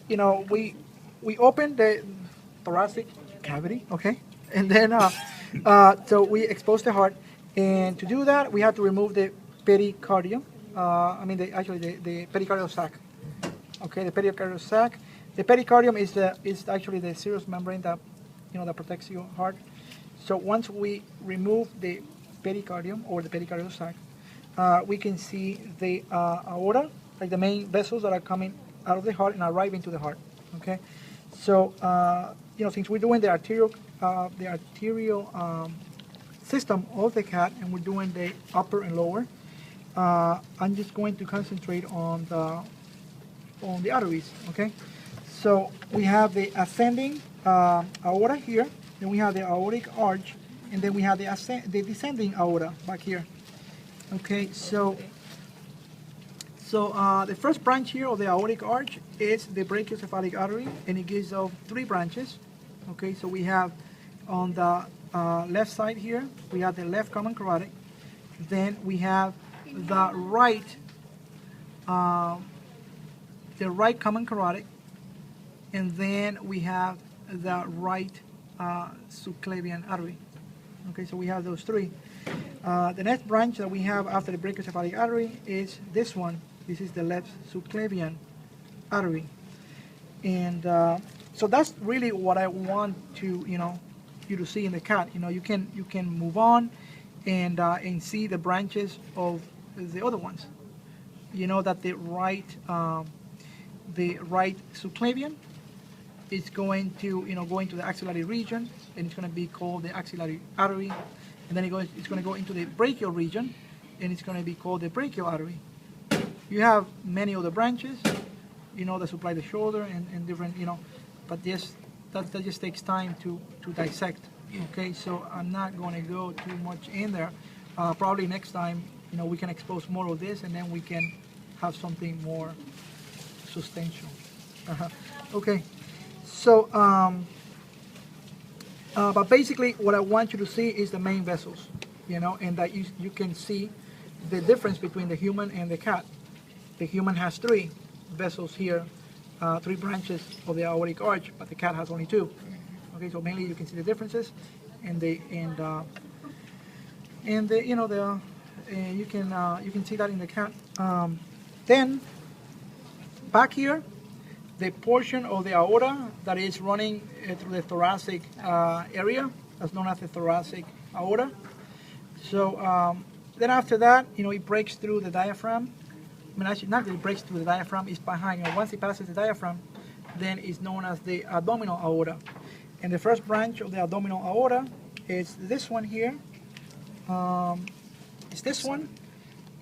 we open the thoracic cavity, okay, and then so we expose the heart, and to do that we have to remove the pericardium. I mean, the pericardial sac. Okay, the pericardial sac. The pericardium is actually the serous membrane that that protects your heart. So once we remove the pericardium or the pericardial sac, we can see the aorta, like the main vessels that are coming out of the heart and arriving to the heart. Okay, so since we're doing the arterial system of the cat, and we're doing the upper and lower, I'm just going to concentrate on the arteries. Okay, so we have the ascending aorta here, then we have the aortic arch, and then we have the descending aorta back here. Okay, so the first branch here of the aortic arch is the brachiocephalic artery, and it gives off three branches. Okay, so we have on the left side here, we have the left common carotid. Then we have the right common carotid, and then we have the right subclavian artery. Okay, so we have those three. The next branch that we have after the brachiocephalic artery is this one. This is the left subclavian artery, and so that's really what I want to you to see in the cat. You can move on and see the branches of the other ones. That the right subclavian is going to go into the axillary region, and it's going to be called the axillary artery, and then it's going to go into the brachial region, and it's going to be called the brachial artery. You have many other branches, that supply the shoulder and different, but yes, that just takes time to dissect. Okay, so I'm not going to go too much in there. Probably next time, we can expose more of this, and then we can have something more substantial. Okay, so but basically what I want you to see is the main vessels, and that you can see the difference between the human and the cat. The human has three vessels here, three branches of the aortic arch, but the cat has only two. Okay, so mainly you can see the differences, and you can see that in the cat. Then back here, the portion of the aorta that is running through the thoracic area, that's known as the thoracic aorta. So then after that, it breaks through the diaphragm. I mean, actually, not really breaks through the diaphragm, it's behind. Once it passes the diaphragm, then it's known as the abdominal aorta. And the first branch of the abdominal aorta is this one here. It's this one,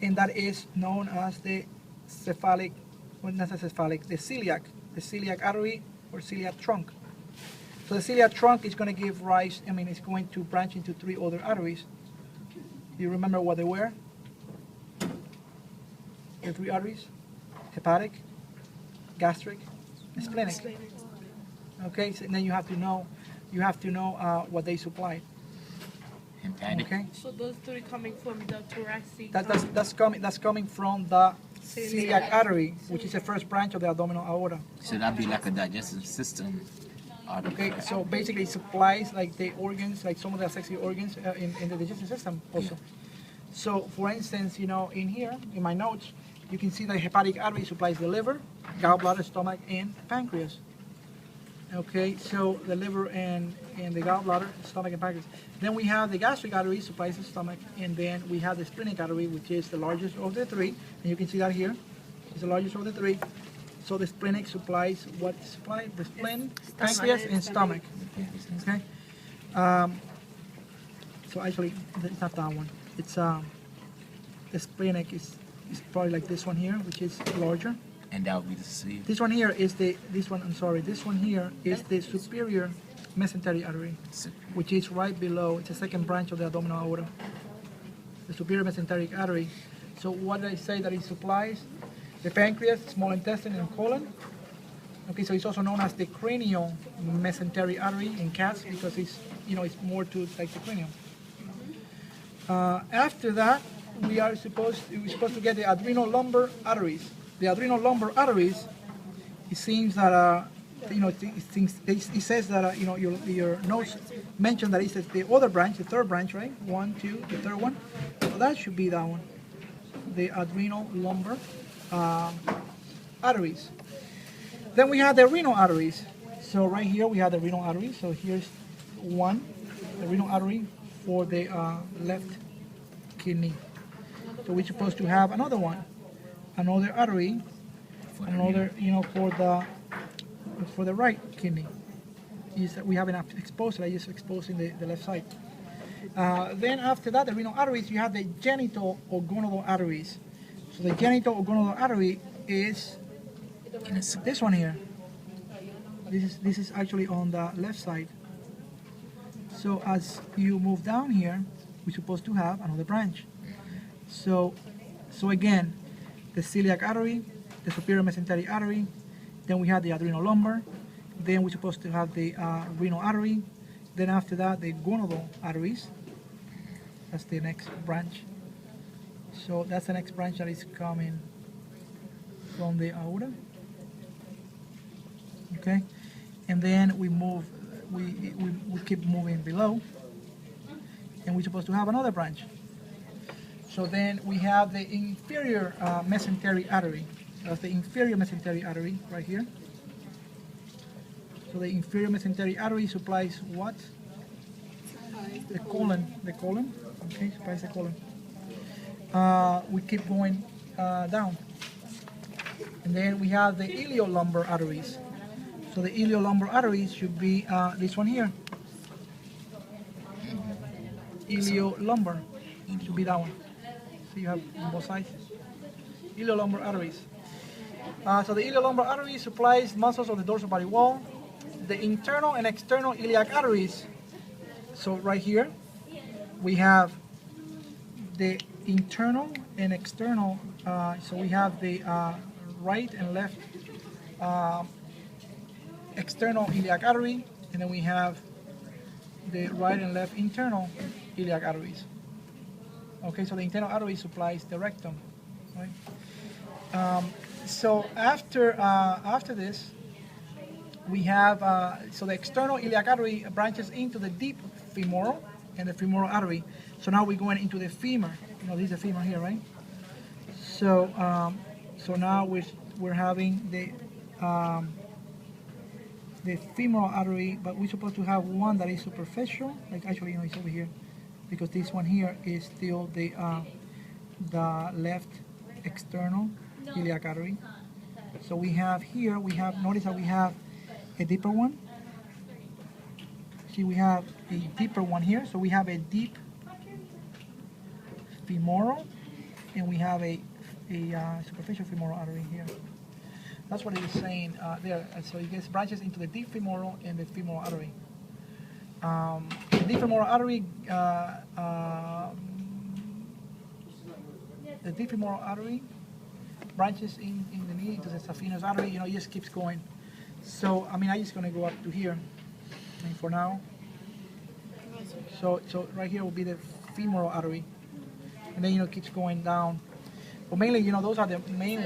and that is known as the cephalic, well, not the cephalic, the celiac artery or celiac trunk. So the celiac trunk is going to give rise, it's going to branch into three other arteries. You remember what they were? The three arteries: hepatic, gastric, and splenic. Okay, so then you have to know what they supply. Okay. So those three coming from the thoracic. That's coming from the celiac artery, which is the first branch of the abdominal aorta. So that'd be like a digestive system. Okay, so basically it supplies like the organs, like some of the accessory organs in the digestive system also. So for instance, in here, in my notes, you can see the hepatic artery supplies the liver, gallbladder, stomach, and pancreas. Okay, so the liver and the gallbladder, stomach, and pancreas. Then we have the gastric artery supplies the stomach, and then we have the splenic artery, which is the largest of the three, and you can see that here. It's the largest of the three. So the splenic supplies what supply? The spleen, pancreas, and stomach. Okay. So actually, it's not that one. It's the splenic is probably like this one here, which is larger. And that would be the sleeve. This one here is this one here is the superior mesenteric artery, which is right below. It's the second branch of the abdominal aorta. The superior mesenteric artery. So what did I say that it supplies? The pancreas, small intestine, and colon. Okay, so it's also known as the cranial mesenteric artery in cats because it's more to like the cranium. After that, we're supposed to get the adrenal lumbar arteries. The adrenal lumbar arteries it seems that it says that your notes mentioned that it says the other branch, the third branch, right? 1, 2, the third one. So that should be that one, the adrenal lumbar arteries. Then we have the renal arteries. So right here we have the renal arteries. So here's one, the renal artery for the left kidney. So we're supposed to have another one, another artery, another, for the right kidney. We haven't exposed it, I just exposing the left side. Then after that, the renal arteries, you have the genital or gonadal arteries. So the genital or gonadal artery is this one here. This is actually on the left side. So as you move down here, we're supposed to have another branch. So again, the celiac artery, the superior mesenteric artery, then we have the adrenal lumbar, then we're supposed to have the renal artery, then after that the gonadal arteries. That's the next branch. So that's the next branch that is coming from the aorta. Okay, and then we keep moving below, and we're supposed to have another branch. So then we have the inferior mesenteric artery. That's the inferior mesenteric artery right here. So the inferior mesenteric artery supplies what? The colon. Okay, supplies the colon. We keep going down. And then we have the iliolumbar arteries. So the iliolumbar arteries should be this one here. Iliolumbar should be that one. So you have on both sides. Iliolumbar arteries. So the iliolumbar artery supplies muscles of the dorsal body wall. The internal and external iliac arteries. So right here, we have the internal and external. So we have the right and left external iliac artery, and then we have the right and left internal iliac arteries. Okay, so the internal artery supplies the rectum, right? So after this, we have so the external iliac artery branches into the deep femoral and the femoral artery. So now we're going into the femur. This is the femur here, right? So so now we're having the femoral artery, but we're supposed to have one that is superficial. Like actually, it's over here, because this one here is still the left external iliac artery. So we have here, notice that we have a deeper one. See, we have a deeper one here. So we have a deep femoral, and we have a superficial femoral artery here. That's what it is saying there. So it gets branches into the deep femoral and the femoral artery. The deep femoral artery, branches in the knee into the saphenous artery. It just keeps going. So I'm just going to go up to here. For now. So right here will be the femoral artery, and then keeps going down. But mainly, those are the main ones.